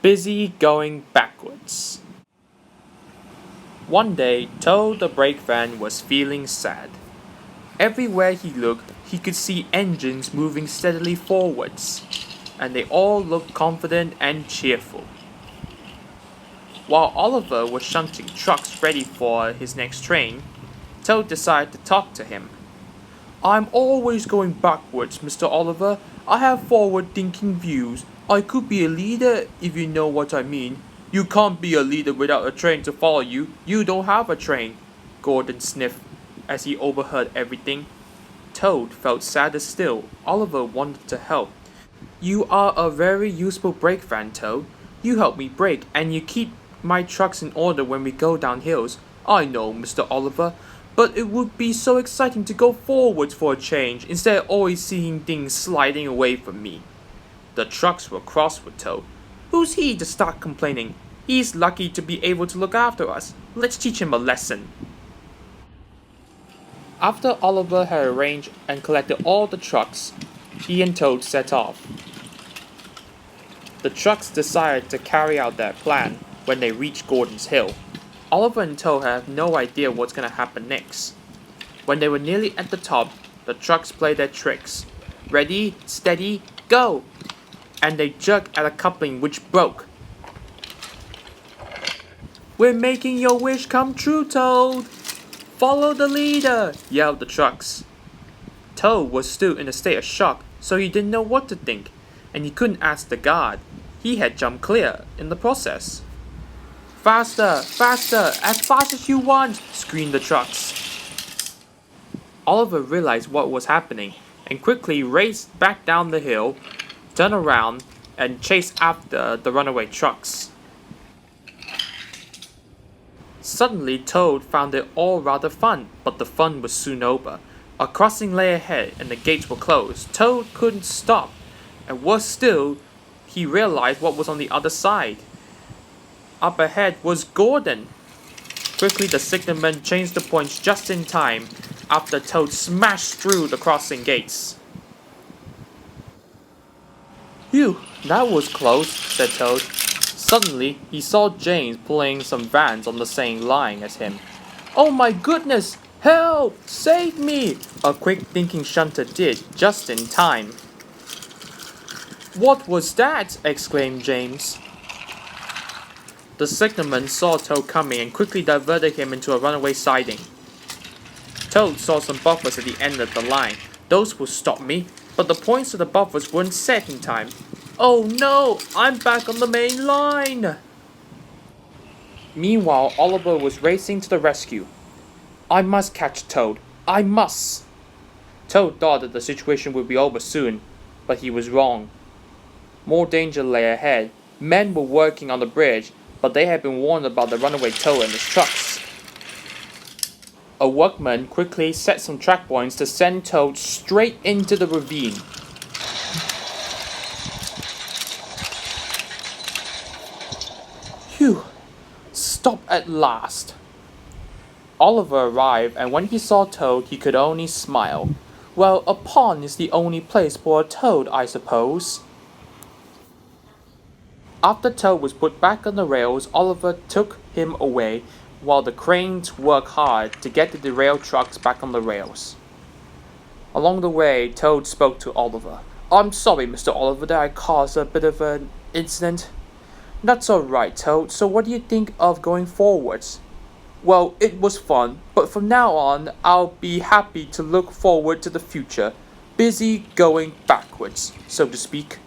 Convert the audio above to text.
Busy going backwards. One day, Toad the brake van was feeling sad. Everywhere he looked, he could see engines moving steadily forwards, and they all looked confident and cheerful. While Oliver was shunting trucks ready for his next train, Toad decided to talk to him. "I'm always going backwards, Mr. Oliver. I have forward-thinking views. I could be a leader, if you know what I mean." "You can't be a leader without a train to follow you. You don't have a train," Gordon sniffed as he overheard everything. Toad felt sadder still. Oliver wanted to help. "You are a very useful brake van, Toad. You help me brake, and you keep my trucks in order when we go down hills." "I know, Mr. Oliver. But it would be so exciting to go forwards for a change, instead of always seeing things sliding away from me." The trucks were cross with Toad. "Who's he to start complaining? He's lucky to be able to look after us. Let's teach him a lesson." After Oliver had arranged and collected all the trucks, he and Toad set off. The trucks decided to carry out their plan when they reached Gordon's Hill. Oliver and Toad have no idea what's going to happen next. When they were nearly at the top, the trucks played their tricks. Ready, steady, go! And they jerked at a coupling which broke. "We're making your wish come true, Toad! Follow the leader!" yelled the trucks. Toad was still in a state of shock, so he didn't know what to think, and he couldn't ask the guard. He had jumped clear in the process. "Faster! Faster! As fast as you want!" screamed the trucks. Oliver realized what was happening and quickly raced back down the hill, turned around, and chased after the runaway trucks. Suddenly, Toad found it all rather fun, but the fun was soon over. A crossing lay ahead and the gates were closed. Toad couldn't stop, and worse still, he realized what was on the other side. Up ahead was Gordon. Quickly, the signalman changed the points just in time after Toad smashed through the crossing gates. "Phew, that was close," said Toad. Suddenly, he saw James pulling some vans on the same line as him. "Oh my goodness! Help! Save me!" a quick-thinking shunter did, just in time. "What was that?" exclaimed James. The signalman saw Toad coming and quickly diverted him into a runaway siding. Toad saw some buffers at the end of the line. "Those will stop me," but the points of the buffers weren't set in time. "Oh no! I'm back on the main line!" Meanwhile, Oliver was racing to the rescue. "I must catch Toad. I must!" Toad thought that the situation would be over soon, but he was wrong. More danger lay ahead. Men were working on the bridge, but they had been warned about the runaway Toad and his trucks. A workman quickly set some track points to send Toad straight into the ravine. "Phew! Stop at last!" Oliver arrived, and when he saw Toad, he could only smile. "Well, a pond is the only place for a toad, I suppose." After Toad was put back on the rails, Oliver took him away while the cranes worked hard to get the derailed trucks back on the rails. Along the way, Toad spoke to Oliver. "I'm sorry, Mr. Oliver, that I caused a bit of an incident." "That's alright, Toad. So what do you think of going forwards?" "Well, it was fun, but from now on, I'll be happy to look forward to the future. Busy going backwards, so to speak."